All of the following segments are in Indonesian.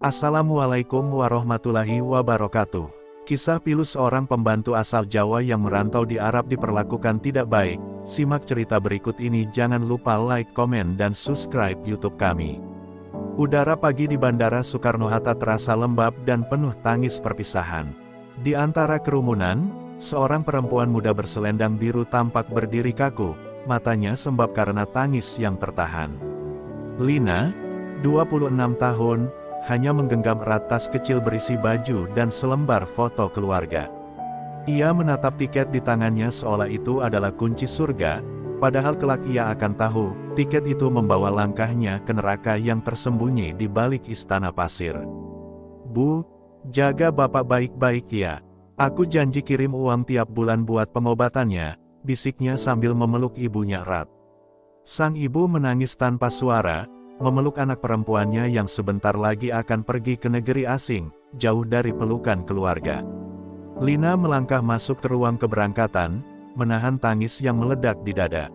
Assalamualaikum warahmatullahi wabarakatuh. Kisah pilu seorang pembantu asal Jawa yang merantau di Arab diperlakukan tidak baik. Simak cerita berikut ini, jangan lupa like, komen, dan subscribe YouTube kami. Udara pagi di Bandara Soekarno-Hatta terasa lembab dan penuh tangis perpisahan. Di antara kerumunan, seorang perempuan muda berselendang biru tampak berdiri kaku, matanya sembab karena tangis yang tertahan. Lina, 26 tahun, hanya menggenggam erat tas kecil berisi baju dan selembar foto keluarga. Ia menatap tiket di tangannya seolah itu adalah kunci surga, padahal kelak ia akan tahu, tiket itu membawa langkahnya ke neraka yang tersembunyi di balik istana pasir. "Bu, jaga bapak baik-baik ya. Aku janji kirim uang tiap bulan buat pengobatannya," bisiknya sambil memeluk ibunya erat. Sang ibu menangis tanpa suara, memeluk anak perempuannya yang sebentar lagi akan pergi ke negeri asing, jauh dari pelukan keluarga. Lina melangkah masuk ke ruang keberangkatan, menahan tangis yang meledak di dada.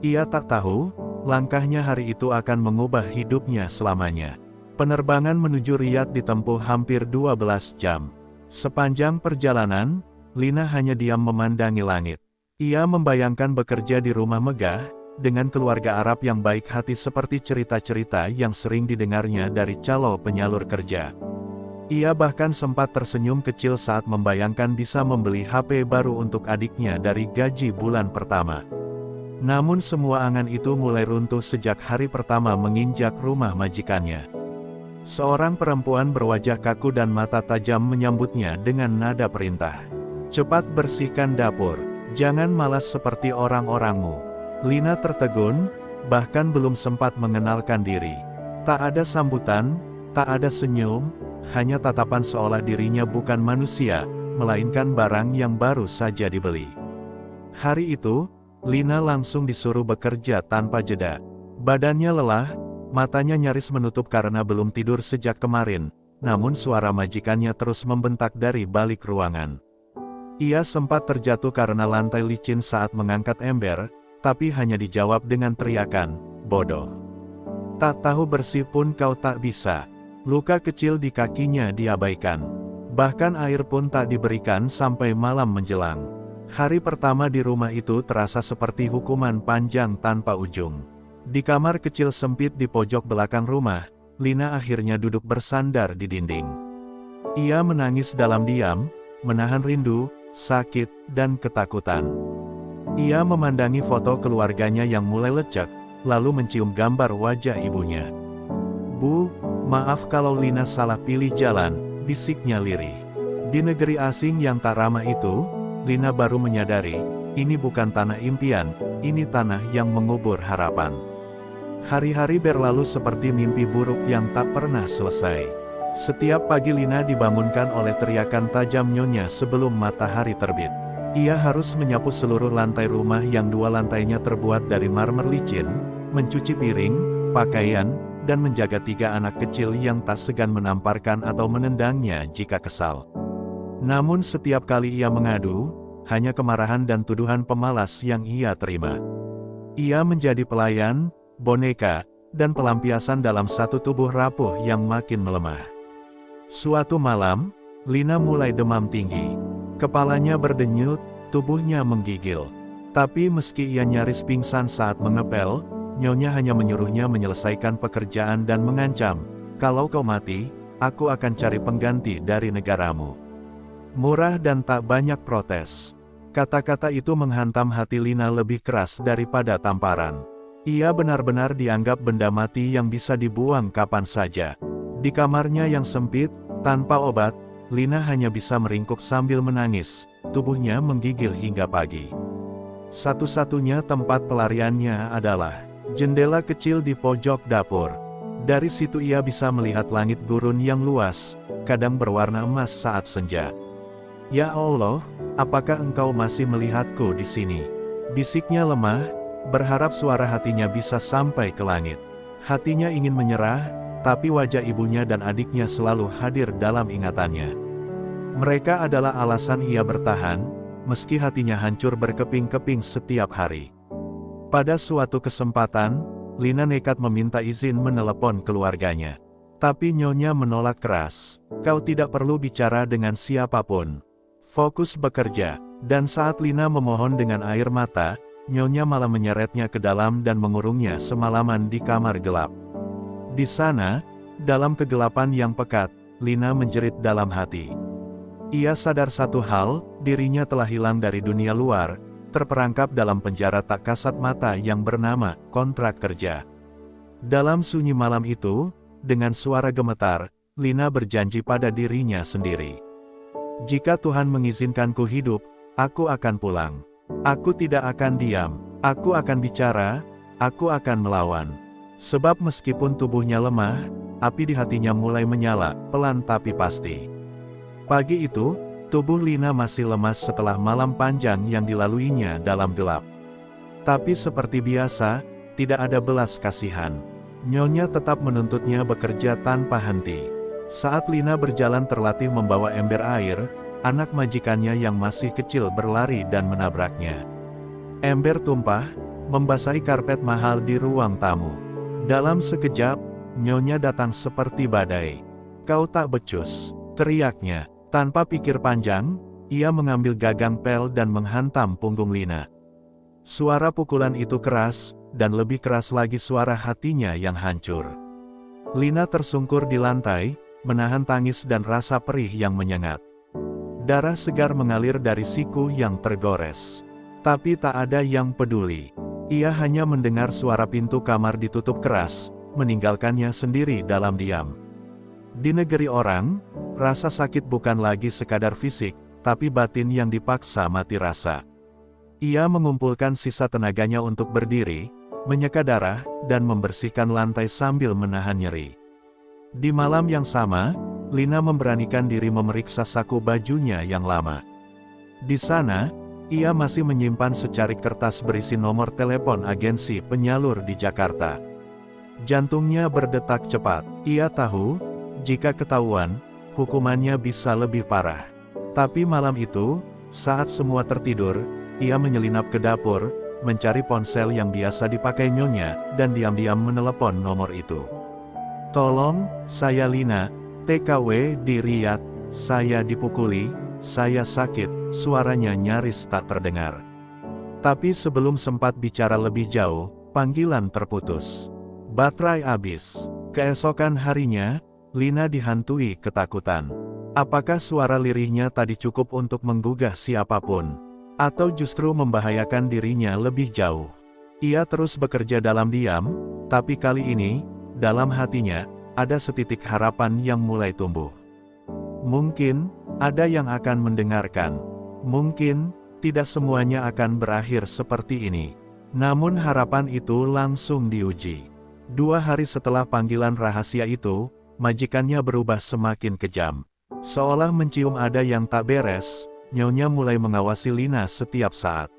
Ia tak tahu, langkahnya hari itu akan mengubah hidupnya selamanya. Penerbangan menuju Riyadh ditempuh hampir 12 jam. Sepanjang perjalanan, Lina hanya diam memandangi langit. Ia membayangkan bekerja di rumah megah, dengan keluarga Arab yang baik hati seperti cerita-cerita yang sering didengarnya dari calon penyalur kerja. Ia bahkan sempat tersenyum kecil saat membayangkan bisa membeli HP baru untuk adiknya dari gaji bulan pertama. Namun semua angan itu mulai runtuh sejak hari pertama menginjak rumah majikannya. Seorang perempuan berwajah kaku dan mata tajam menyambutnya dengan nada perintah. "Cepat bersihkan dapur, jangan malas seperti orang-orangmu." Lina tertegun, bahkan belum sempat mengenalkan diri. Tak ada sambutan, tak ada senyum, hanya tatapan seolah dirinya bukan manusia, melainkan barang yang baru saja dibeli. Hari itu, Lina langsung disuruh bekerja tanpa jeda. Badannya lelah, matanya nyaris menutup karena belum tidur sejak kemarin, namun suara majikannya terus membentak dari balik ruangan. Ia sempat terjatuh karena lantai licin saat mengangkat ember, tapi hanya dijawab dengan teriakan, "Bodoh. Tak tahu bersih pun kau tak bisa." Luka kecil di kakinya diabaikan. Bahkan air pun tak diberikan sampai malam menjelang. Hari pertama di rumah itu terasa seperti hukuman panjang tanpa ujung. Di kamar kecil sempit di pojok belakang rumah, Lina akhirnya duduk bersandar di dinding. Ia menangis dalam diam, menahan rindu, sakit, dan ketakutan. Ia memandangi foto keluarganya yang mulai lecek, lalu mencium gambar wajah ibunya. "Bu, maaf kalau Lina salah pilih jalan," bisiknya lirih. Di negeri asing yang tak ramah itu, Lina baru menyadari, ini bukan tanah impian, ini tanah yang mengubur harapan. Hari-hari berlalu seperti mimpi buruk yang tak pernah selesai. Setiap pagi Lina dibangunkan oleh teriakan tajam nyonya sebelum matahari terbit. Ia harus menyapu seluruh lantai rumah yang dua lantainya terbuat dari marmer licin, mencuci piring, pakaian, dan menjaga 3 anak kecil yang tak segan menamparkan atau menendangnya jika kesal. Namun setiap kali ia mengadu, hanya kemarahan dan tuduhan pemalas yang ia terima. Ia menjadi pelayan, boneka, dan pelampiasan dalam satu tubuh rapuh yang makin melemah. Suatu malam, Lina mulai demam tinggi. Kepalanya berdenyut, tubuhnya menggigil. Tapi meski ia nyaris pingsan saat mengepel, nyonya hanya menyuruhnya menyelesaikan pekerjaan dan mengancam, "Kalau kau mati, aku akan cari pengganti dari negaramu." Murah dan tak banyak protes. Kata-kata itu menghantam hati Lina lebih keras daripada tamparan. Ia benar-benar dianggap benda mati yang bisa dibuang kapan saja. Di kamarnya yang sempit, tanpa obat, Lina hanya bisa meringkuk sambil menangis, tubuhnya menggigil hingga pagi. Satu-satunya tempat pelariannya adalah jendela kecil di pojok dapur. Dari situ ia bisa melihat langit gurun yang luas, kadang berwarna emas saat senja. "Ya Allah, apakah engkau masih melihatku di sini?" bisiknya lemah, berharap suara hatinya bisa sampai ke langit. Hatinya ingin menyerah, tapi wajah ibunya dan adiknya selalu hadir dalam ingatannya. Mereka adalah alasan ia bertahan, meski hatinya hancur berkeping-keping setiap hari. Pada suatu kesempatan, Lina nekat meminta izin menelepon keluarganya. Tapi Nyonya menolak keras. Kau tidak perlu bicara dengan siapapun. Fokus bekerja. Dan saat Lina memohon dengan air mata, Nyonya malah menyeretnya ke dalam dan mengurungnya semalaman di kamar gelap. Di sana, dalam kegelapan yang pekat, Lina menjerit dalam hati. Ia sadar satu hal, dirinya telah hilang dari dunia luar, terperangkap dalam penjara tak kasat mata yang bernama kontrak kerja. Dalam sunyi malam itu, dengan suara gemetar, Lina berjanji pada dirinya sendiri. Jika Tuhan mengizinkanku hidup, aku akan pulang. Aku tidak akan diam, aku akan bicara, aku akan melawan. Sebab meskipun tubuhnya lemah, api di hatinya mulai menyala, pelan tapi pasti. Pagi itu, tubuh Lina masih lemas setelah malam panjang yang dilaluinya dalam gelap. Tapi seperti biasa, tidak ada belas kasihan. Nyonya tetap menuntutnya bekerja tanpa henti. Saat Lina berjalan terlatih membawa ember air, anak majikannya yang masih kecil berlari dan menabraknya. Ember tumpah, membasahi karpet mahal di ruang tamu. Dalam sekejap, Nyonya datang seperti badai. "Kau tak becus," teriaknya. Tanpa pikir panjang, ia mengambil gagang pel dan menghantam punggung Lina. Suara pukulan itu keras, dan lebih keras lagi suara hatinya yang hancur. Lina tersungkur di lantai, menahan tangis dan rasa perih yang menyengat. Darah segar mengalir dari siku yang tergores. Tapi tak ada yang peduli. Ia hanya mendengar suara pintu kamar ditutup keras, meninggalkannya sendiri dalam diam. Di negeri orang, rasa sakit bukan lagi sekadar fisik, tapi batin yang dipaksa mati rasa. Ia mengumpulkan sisa tenaganya untuk berdiri, menyeka darah, dan membersihkan lantai sambil menahan nyeri. Di malam yang sama, Lina memberanikan diri memeriksa saku bajunya yang lama. Di sana, ia masih menyimpan secarik kertas berisi nomor telepon agensi penyalur di Jakarta. Jantungnya berdetak cepat. Ia tahu, jika ketahuan, hukumannya bisa lebih parah. Tapi malam itu, saat semua tertidur, ia menyelinap ke dapur, mencari ponsel yang biasa dipakai Nyonya, dan diam-diam menelepon nomor itu. "Tolong, saya Lina, TKW di Riyadh, saya dipukuli, saya sakit," suaranya nyaris tak terdengar. Tapi sebelum sempat bicara lebih jauh, panggilan terputus. Baterai habis. Keesokan harinya, Lina dihantui ketakutan. Apakah suara lirihnya tadi cukup untuk menggugah siapapun? Atau justru membahayakan dirinya lebih jauh? Ia terus bekerja dalam diam, tapi kali ini, dalam hatinya, ada setitik harapan yang mulai tumbuh. Mungkin, ada yang akan mendengarkan. Mungkin, tidak semuanya akan berakhir seperti ini. Namun harapan itu langsung diuji. 2 hari setelah panggilan rahasia itu, majikannya berubah semakin kejam. Seolah mencium ada yang tak beres, Nyonya mulai mengawasi Lina setiap saat.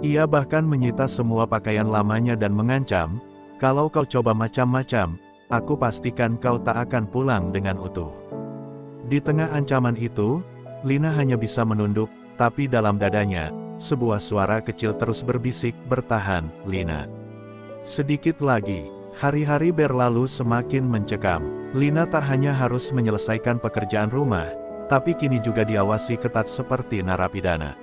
Ia bahkan menyita semua pakaian lamanya dan mengancam, "Kalau kau coba macam-macam, aku pastikan kau tak akan pulang dengan utuh." Di tengah ancaman itu, Lina hanya bisa menunduk, tapi dalam dadanya, sebuah suara kecil terus berbisik, "Bertahan, Lina. Sedikit lagi." Hari-hari berlalu semakin mencekam. Lina tak hanya harus menyelesaikan pekerjaan rumah, tapi kini juga diawasi ketat seperti narapidana.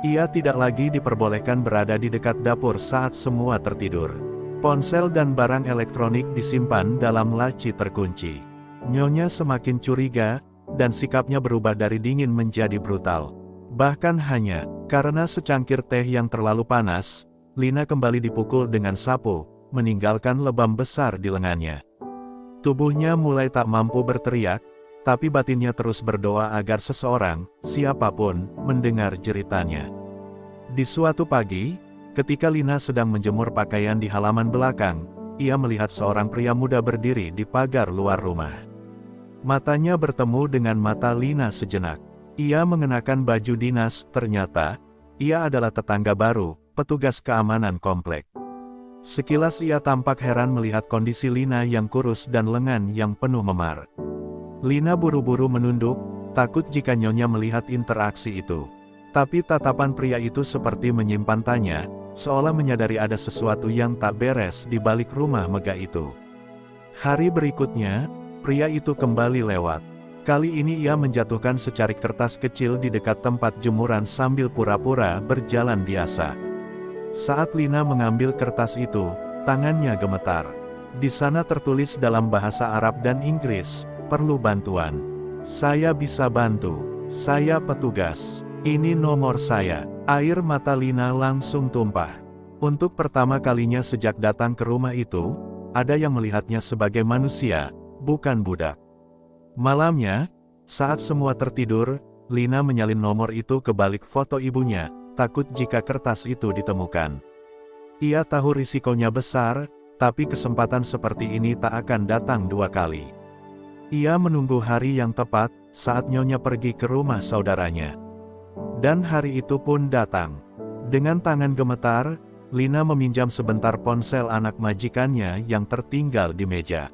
Ia tidak lagi diperbolehkan berada di dekat dapur saat semua tertidur. Ponsel dan barang elektronik disimpan dalam laci terkunci. Nyonya semakin curiga, dan sikapnya berubah dari dingin menjadi brutal. Bahkan hanya karena secangkir teh yang terlalu panas, Lina kembali dipukul dengan sapu, meninggalkan lebam besar di lengannya. Tubuhnya mulai tak mampu berteriak, tapi batinnya terus berdoa agar seseorang, siapapun, mendengar jeritannya. Di suatu pagi, ketika Lina sedang menjemur pakaian di halaman belakang, ia melihat seorang pria muda berdiri di pagar luar rumah. Matanya bertemu dengan mata Lina sejenak. Ia mengenakan baju dinas, ternyata, ia adalah tetangga baru, petugas keamanan komplek. Sekilas ia tampak heran melihat kondisi Lina yang kurus dan lengan yang penuh memar. Lina buru-buru menunduk, takut jika Nyonya melihat interaksi itu. Tapi tatapan pria itu seperti menyimpan tanya, seolah menyadari ada sesuatu yang tak beres di balik rumah megah itu. Hari berikutnya, Pria itu kembali lewat. Kali ini ia menjatuhkan secarik kertas kecil di dekat tempat jemuran sambil pura-pura berjalan biasa. Saat Lina mengambil kertas itu, tangannya gemetar. Di sana tertulis dalam bahasa Arab dan Inggris, "Perlu bantuan. Saya bisa bantu. Saya petugas. Ini nomor saya." Air mata Lina langsung tumpah. Untuk pertama kalinya sejak datang ke rumah itu, ada yang melihatnya sebagai manusia, bukan budak. Malamnya, saat semua tertidur, Lina menyalin nomor itu ke balik foto ibunya, takut jika kertas itu ditemukan. Ia tahu risikonya besar, tapi kesempatan seperti ini tak akan datang dua kali. Ia menunggu hari yang tepat, saat nyonya pergi ke rumah saudaranya. Dan hari itu pun datang. Dengan tangan gemetar, Lina meminjam sebentar ponsel anak majikannya yang tertinggal di meja.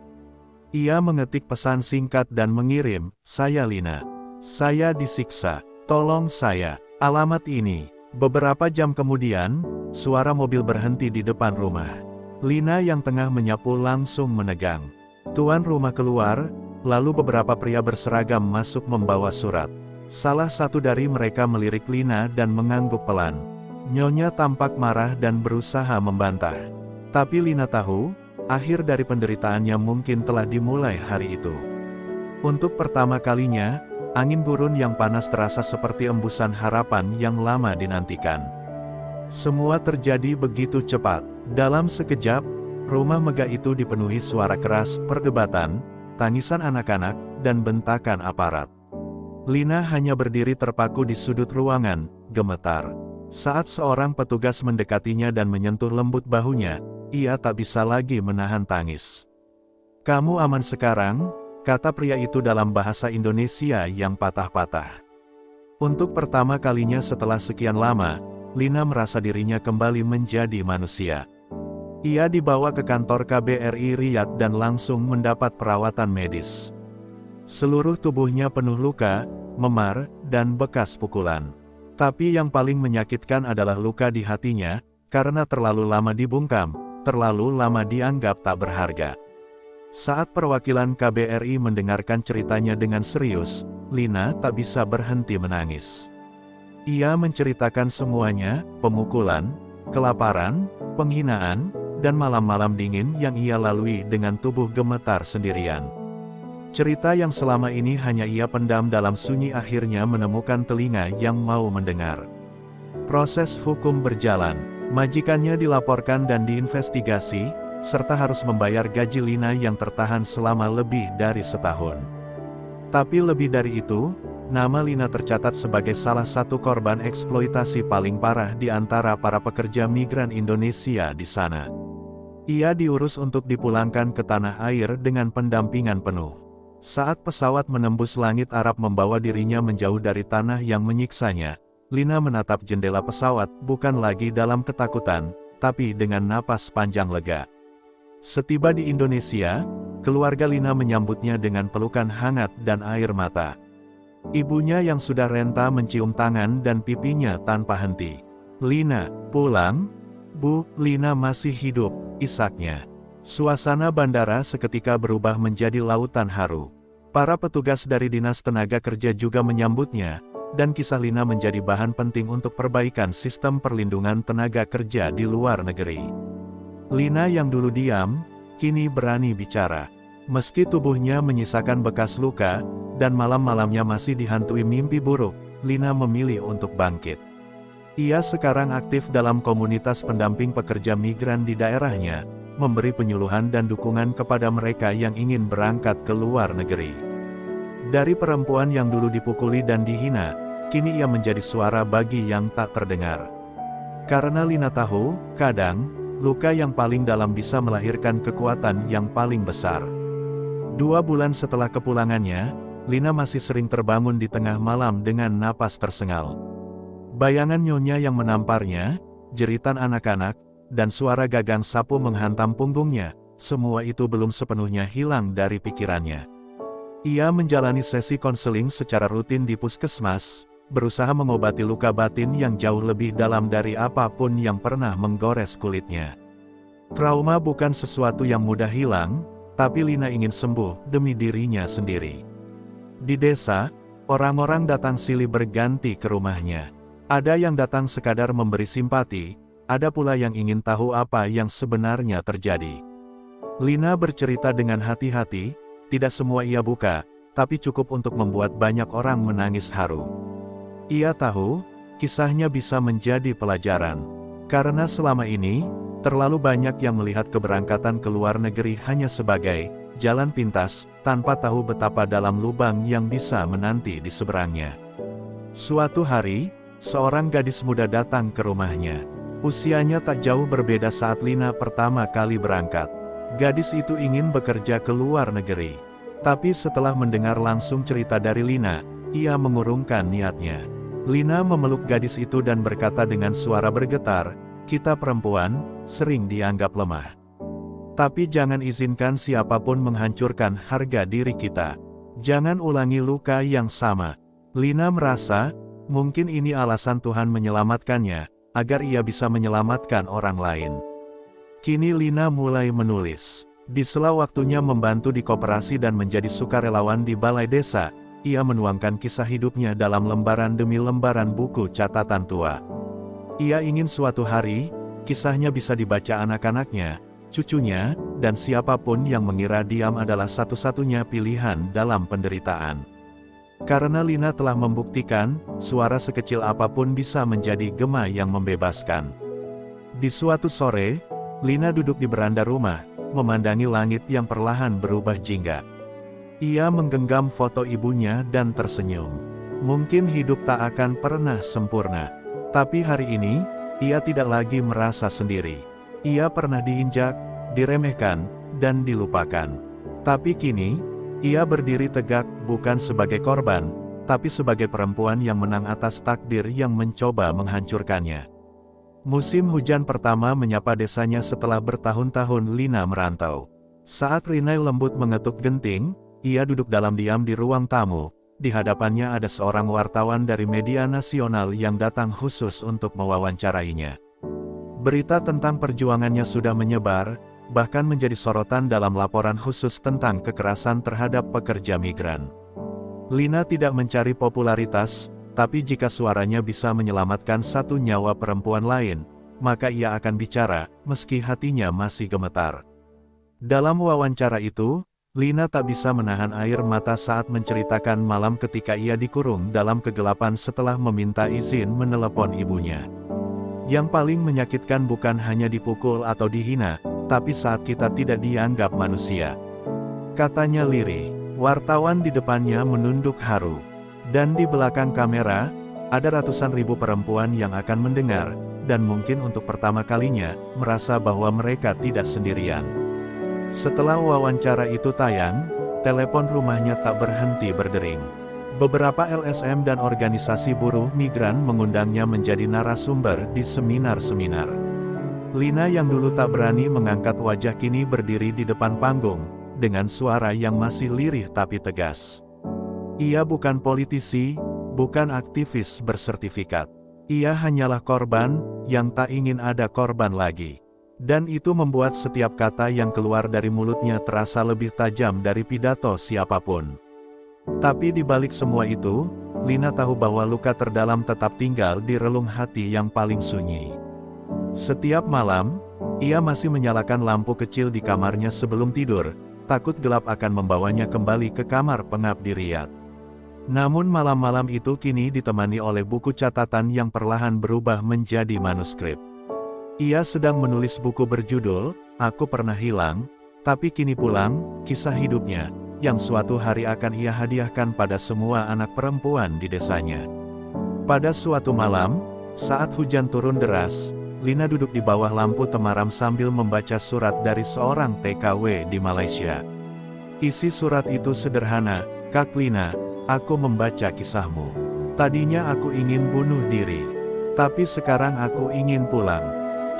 Ia mengetik pesan singkat dan mengirim, "Saya Lina. Saya disiksa. Tolong saya. Alamat ini." Beberapa jam kemudian, suara mobil berhenti di depan rumah. Lina yang tengah menyapu langsung menegang. Tuan rumah keluar, lalu beberapa pria berseragam masuk membawa surat. Salah satu dari mereka melirik Lina dan mengangguk pelan. Nyonya tampak marah dan berusaha membantah. Tapi Lina tahu, akhir dari penderitaannya mungkin telah dimulai hari itu. Untuk pertama kalinya, angin gurun yang panas terasa seperti embusan harapan yang lama dinantikan. Semua terjadi begitu cepat. Dalam sekejap, rumah megah itu dipenuhi suara keras, perdebatan, tangisan anak-anak, dan bentakan aparat. Lina hanya berdiri terpaku di sudut ruangan, gemetar. Saat seorang petugas mendekatinya dan menyentuh lembut bahunya, ia tak bisa lagi menahan tangis. "Kamu aman sekarang?" kata pria itu dalam bahasa Indonesia yang patah-patah. Untuk pertama kalinya setelah sekian lama, Lina merasa dirinya kembali menjadi manusia. Ia dibawa ke kantor KBRI Riyadh dan langsung mendapat perawatan medis. Seluruh tubuhnya penuh luka, memar, dan bekas pukulan. Tapi yang paling menyakitkan adalah luka di hatinya, karena terlalu lama dibungkam, terlalu lama dianggap tak berharga. Saat perwakilan KBRI mendengarkan ceritanya dengan serius, Lina tak bisa berhenti menangis. Ia menceritakan semuanya, pemukulan, kelaparan, penghinaan, dan malam-malam dingin yang ia lalui dengan tubuh gemetar sendirian. Cerita yang selama ini hanya ia pendam dalam sunyi akhirnya menemukan telinga yang mau mendengar. Proses hukum berjalan, majikannya dilaporkan dan diinvestigasi, serta harus membayar gaji Lina yang tertahan selama lebih dari setahun. Tapi lebih dari itu, nama Lina tercatat sebagai salah satu korban eksploitasi paling parah di antara para pekerja migran Indonesia di sana. Ia diurus untuk dipulangkan ke tanah air dengan pendampingan penuh. Saat pesawat menembus langit Arab membawa dirinya menjauh dari tanah yang menyiksanya, Lina menatap jendela pesawat bukan lagi dalam ketakutan, tapi dengan napas panjang lega. Setiba di Indonesia, keluarga Lina menyambutnya dengan pelukan hangat dan air mata. Ibunya yang sudah renta mencium tangan dan pipinya tanpa henti. "Lina, pulang?" "Bu, Lina masih hidup," isaknya. Suasana bandara seketika berubah menjadi lautan haru. Para petugas dari Dinas Tenaga Kerja juga menyambutnya, dan kisah Lina menjadi bahan penting untuk perbaikan sistem perlindungan tenaga kerja di luar negeri. Lina yang dulu diam, kini berani bicara. Meski tubuhnya menyisakan bekas luka, dan malam-malamnya masih dihantui mimpi buruk, Lina memilih untuk bangkit. Ia sekarang aktif dalam komunitas pendamping pekerja migran di daerahnya, memberi penyuluhan dan dukungan kepada mereka yang ingin berangkat ke luar negeri. Dari perempuan yang dulu dipukuli dan dihina, kini ia menjadi suara bagi yang tak terdengar. Karena Lina tahu, kadang, luka yang paling dalam bisa melahirkan kekuatan yang paling besar. 2 bulan setelah kepulangannya, Lina masih sering terbangun di tengah malam dengan napas tersengal. Bayangan nyonya yang menamparnya, jeritan anak-anak, dan suara gagang sapu menghantam punggungnya, semua itu belum sepenuhnya hilang dari pikirannya. Ia menjalani sesi konseling secara rutin di puskesmas, berusaha mengobati luka batin yang jauh lebih dalam dari apapun yang pernah menggores kulitnya. Trauma bukan sesuatu yang mudah hilang, tapi Lina ingin sembuh demi dirinya sendiri. Di desa, orang-orang datang silih berganti ke rumahnya. Ada yang datang sekadar memberi simpati, ada pula yang ingin tahu apa yang sebenarnya terjadi. Lina bercerita dengan hati-hati, tidak semua ia buka, tapi cukup untuk membuat banyak orang menangis haru. Ia tahu, kisahnya bisa menjadi pelajaran. Karena selama ini, terlalu banyak yang melihat keberangkatan ke luar negeri hanya sebagai jalan pintas, tanpa tahu betapa dalam lubang yang bisa menanti di seberangnya. Suatu hari, seorang gadis muda datang ke rumahnya. Usianya tak jauh berbeda saat Lina pertama kali berangkat. Gadis itu ingin bekerja ke luar negeri. Tapi setelah mendengar langsung cerita dari Lina, ia mengurungkan niatnya. Lina memeluk gadis itu dan berkata dengan suara bergetar, "Kita perempuan, sering dianggap lemah. Tapi jangan izinkan siapapun menghancurkan harga diri kita. Jangan ulangi luka yang sama." Lina merasa, mungkin ini alasan Tuhan menyelamatkannya, agar ia bisa menyelamatkan orang lain. Kini Lina mulai menulis. Di sela waktunya membantu di koperasi dan menjadi sukarelawan di balai desa, ia menuangkan kisah hidupnya dalam lembaran demi lembaran buku catatan tua. Ia ingin suatu hari, kisahnya bisa dibaca anak-anaknya, cucunya, dan siapapun yang mengira diam adalah satu-satunya pilihan dalam penderitaan. Karena Lina telah membuktikan, suara sekecil apapun bisa menjadi gema yang membebaskan. Di suatu sore, Lina duduk di beranda rumah, memandangi langit yang perlahan berubah jingga. Ia menggenggam foto ibunya dan tersenyum. Mungkin hidup tak akan pernah sempurna. Tapi hari ini, ia tidak lagi merasa sendiri. Ia pernah diinjak, diremehkan, dan dilupakan. Tapi kini, ia berdiri tegak bukan sebagai korban, tapi sebagai perempuan yang menang atas takdir yang mencoba menghancurkannya. Musim hujan pertama menyapa desanya setelah bertahun-tahun Lina merantau. Saat Rinai lembut mengetuk genting, ia duduk dalam diam di ruang tamu. Di hadapannya ada seorang wartawan dari media nasional yang datang khusus untuk mewawancarainya. Berita tentang perjuangannya sudah menyebar, bahkan menjadi sorotan dalam laporan khusus tentang kekerasan terhadap pekerja migran. Lina tidak mencari popularitas, tapi jika suaranya bisa menyelamatkan satu nyawa perempuan lain, maka ia akan bicara, meski hatinya masih gemetar. Dalam wawancara itu, Lina tak bisa menahan air mata saat menceritakan malam ketika ia dikurung dalam kegelapan setelah meminta izin menelepon ibunya. Yang paling menyakitkan bukan hanya dipukul atau dihina, tapi saat kita tidak dianggap manusia. Katanya lirih, wartawan di depannya menunduk haru. Dan di belakang kamera, ada ratusan ribu perempuan yang akan mendengar, dan mungkin untuk pertama kalinya, merasa bahwa mereka tidak sendirian. Setelah wawancara itu tayang, telepon rumahnya tak berhenti berdering. Beberapa LSM dan organisasi buruh migran mengundangnya menjadi narasumber di seminar-seminar. Lina yang dulu tak berani mengangkat wajah kini berdiri di depan panggung, dengan suara yang masih lirih tapi tegas. Ia bukan politisi, bukan aktivis bersertifikat. Ia hanyalah korban, yang tak ingin ada korban lagi. Dan itu membuat setiap kata yang keluar dari mulutnya terasa lebih tajam dari pidato siapapun. Tapi di balik semua itu, Lina tahu bahwa luka terdalam tetap tinggal di relung hati yang paling sunyi. Setiap malam, ia masih menyalakan lampu kecil di kamarnya sebelum tidur, takut gelap akan membawanya kembali ke kamar pengabdi Riyadh. Namun malam-malam itu kini ditemani oleh buku catatan yang perlahan berubah menjadi manuskrip. Ia sedang menulis buku berjudul, Aku Pernah Hilang, Tapi Kini Pulang, kisah hidupnya, yang suatu hari akan ia hadiahkan pada semua anak perempuan di desanya. Pada suatu malam, saat hujan turun deras, Lina duduk di bawah lampu temaram sambil membaca surat dari seorang TKW di Malaysia. Isi surat itu sederhana, Kak Lina, aku membaca kisahmu. Tadinya aku ingin bunuh diri. Tapi sekarang aku ingin pulang.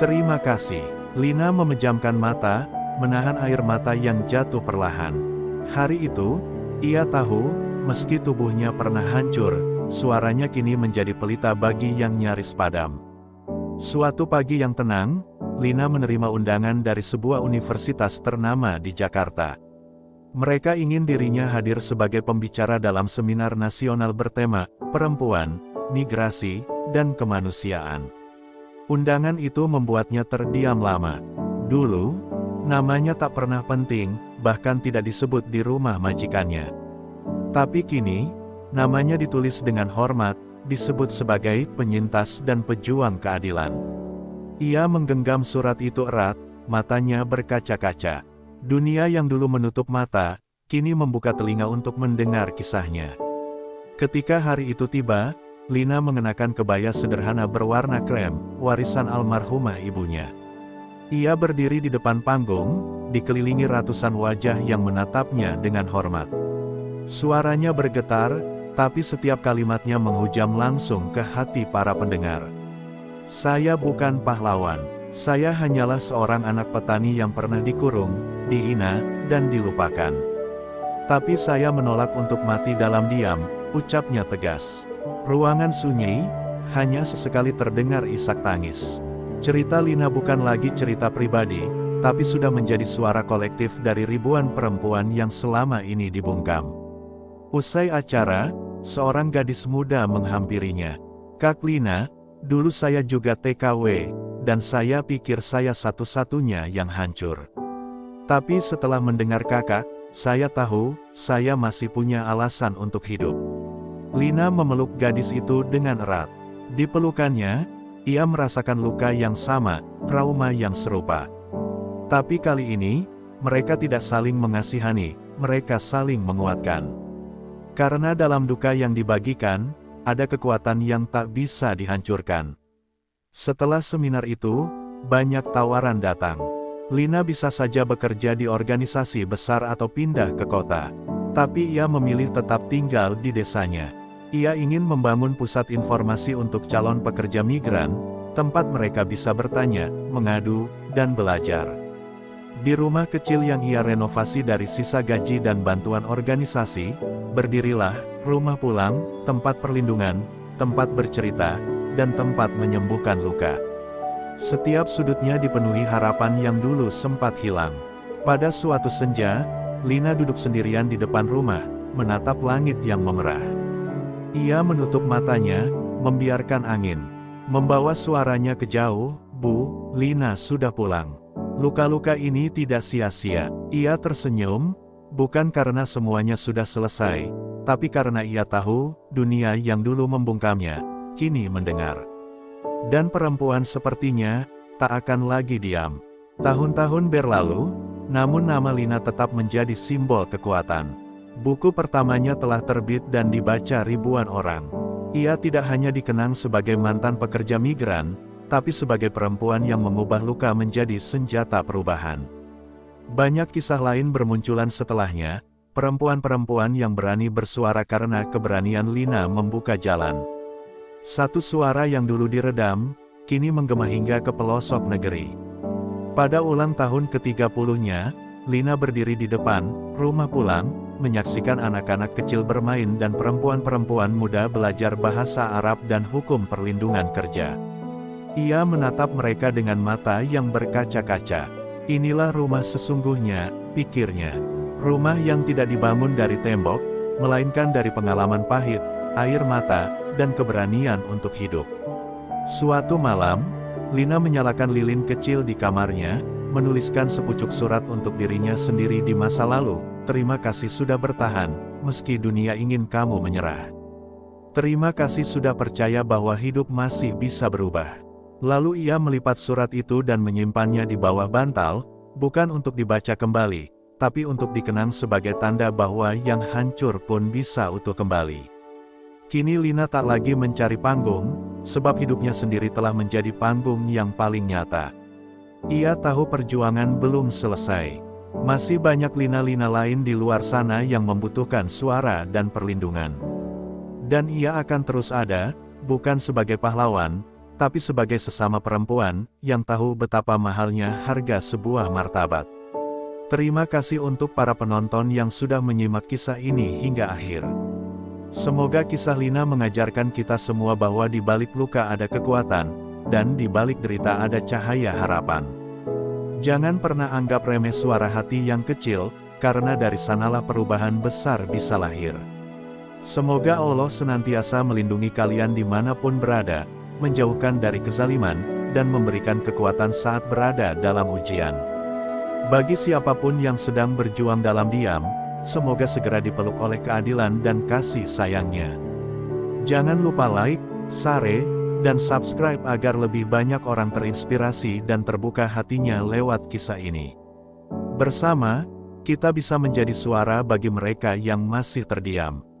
Terima kasih. Lina memejamkan mata, menahan air mata yang jatuh perlahan. Hari itu, ia tahu, meski tubuhnya pernah hancur, suaranya kini menjadi pelita bagi yang nyaris padam. Suatu pagi yang tenang, Lina menerima undangan dari sebuah universitas ternama di Jakarta. Mereka ingin dirinya hadir sebagai pembicara dalam seminar nasional bertema perempuan, migrasi, dan kemanusiaan. Undangan itu membuatnya terdiam lama. Dulu, namanya tak pernah penting, bahkan tidak disebut di rumah majikannya. Tapi kini, namanya ditulis dengan hormat, disebut sebagai penyintas dan pejuang keadilan. Ia menggenggam surat itu erat, matanya berkaca-kaca. Dunia yang dulu menutup mata, kini membuka telinga untuk mendengar kisahnya. Ketika hari itu tiba, Lina mengenakan kebaya sederhana berwarna krem, warisan almarhumah ibunya. Ia berdiri di depan panggung, dikelilingi ratusan wajah yang menatapnya dengan hormat. Suaranya bergetar, tapi setiap kalimatnya menghujam langsung ke hati para pendengar. Saya bukan pahlawan. Saya hanyalah seorang anak petani yang pernah dikurung, dihina, dan dilupakan. Tapi saya menolak untuk mati dalam diam, ucapnya tegas. Ruangan sunyi, hanya sesekali terdengar isak tangis. Cerita Lina bukan lagi cerita pribadi, tapi sudah menjadi suara kolektif dari ribuan perempuan yang selama ini dibungkam. Usai acara, seorang gadis muda menghampirinya. Kak Lina, dulu saya juga TKW, dan saya pikir saya satu-satunya yang hancur. Tapi setelah mendengar kakak, saya tahu, saya masih punya alasan untuk hidup. Lina memeluk gadis itu dengan erat. Di pelukannya, ia merasakan luka yang sama, trauma yang serupa. Tapi kali ini, mereka tidak saling mengasihani, mereka saling menguatkan. Karena dalam duka yang dibagikan, ada kekuatan yang tak bisa dihancurkan. Setelah seminar itu, banyak tawaran datang. Lina bisa saja bekerja di organisasi besar atau pindah ke kota. Tapi ia memilih tetap tinggal di desanya. Ia ingin membangun pusat informasi untuk calon pekerja migran, tempat mereka bisa bertanya, mengadu, dan belajar. Di rumah kecil yang ia renovasi dari sisa gaji dan bantuan organisasi, berdirilah rumah pulang, tempat perlindungan, tempat bercerita, dan tempat menyembuhkan luka. Setiap sudutnya dipenuhi harapan yang dulu sempat hilang. Pada suatu senja, Lina duduk sendirian di depan rumah, menatap langit yang memerah. Ia menutup matanya, membiarkan angin membawa suaranya ke jauh. Bu, Lina sudah pulang. Luka-luka ini tidak sia-sia. Ia tersenyum, bukan karena semuanya sudah selesai, tapi karena ia tahu, dunia yang dulu membungkamnya, kini mendengar. Dan perempuan sepertinya, tak akan lagi diam. Tahun-tahun berlalu, namun nama Lina tetap menjadi simbol kekuatan. Buku pertamanya telah terbit dan dibaca ribuan orang. Ia tidak hanya dikenang sebagai mantan pekerja migran, tapi sebagai perempuan yang mengubah luka menjadi senjata perubahan. Banyak kisah lain bermunculan setelahnya, perempuan-perempuan yang berani bersuara karena keberanian Lina membuka jalan. Satu suara yang dulu diredam, kini menggema hingga ke pelosok negeri. Pada ulang tahun ke-30-nya, Lina berdiri di depan rumah pulang, menyaksikan anak-anak kecil bermain dan perempuan-perempuan muda belajar bahasa Arab dan hukum perlindungan kerja. Ia menatap mereka dengan mata yang berkaca-kaca. Inilah rumah sesungguhnya, pikirnya. Rumah yang tidak dibangun dari tembok, melainkan dari pengalaman pahit, air mata, dan keberanian untuk hidup. Suatu malam, Lina menyalakan lilin kecil di kamarnya, menuliskan sepucuk surat untuk dirinya sendiri di masa lalu. Terima kasih sudah bertahan, meski dunia ingin kamu menyerah. Terima kasih sudah percaya bahwa hidup masih bisa berubah. Lalu ia melipat surat itu dan menyimpannya di bawah bantal, bukan untuk dibaca kembali, tapi untuk dikenang sebagai tanda bahwa yang hancur pun bisa utuh kembali. Kini Lina tak lagi mencari panggung, sebab hidupnya sendiri telah menjadi panggung yang paling nyata. Ia tahu perjuangan belum selesai. Masih banyak Lina-Lina lain di luar sana yang membutuhkan suara dan perlindungan. Dan ia akan terus ada, bukan sebagai pahlawan, tapi sebagai sesama perempuan, yang tahu betapa mahalnya harga sebuah martabat. Terima kasih untuk para penonton yang sudah menyimak kisah ini hingga akhir. Semoga kisah Lina mengajarkan kita semua bahwa di balik luka ada kekuatan, dan di balik derita ada cahaya harapan. Jangan pernah anggap remeh suara hati yang kecil, karena dari sanalah perubahan besar bisa lahir. Semoga Allah senantiasa melindungi kalian dimanapun berada, menjauhkan dari kezaliman, dan memberikan kekuatan saat berada dalam ujian. Bagi siapapun yang sedang berjuang dalam diam, semoga segera dipeluk oleh keadilan dan kasih sayangnya. Jangan lupa like, share, dan subscribe agar lebih banyak orang terinspirasi dan terbuka hatinya lewat kisah ini. Bersama, kita bisa menjadi suara bagi mereka yang masih terdiam.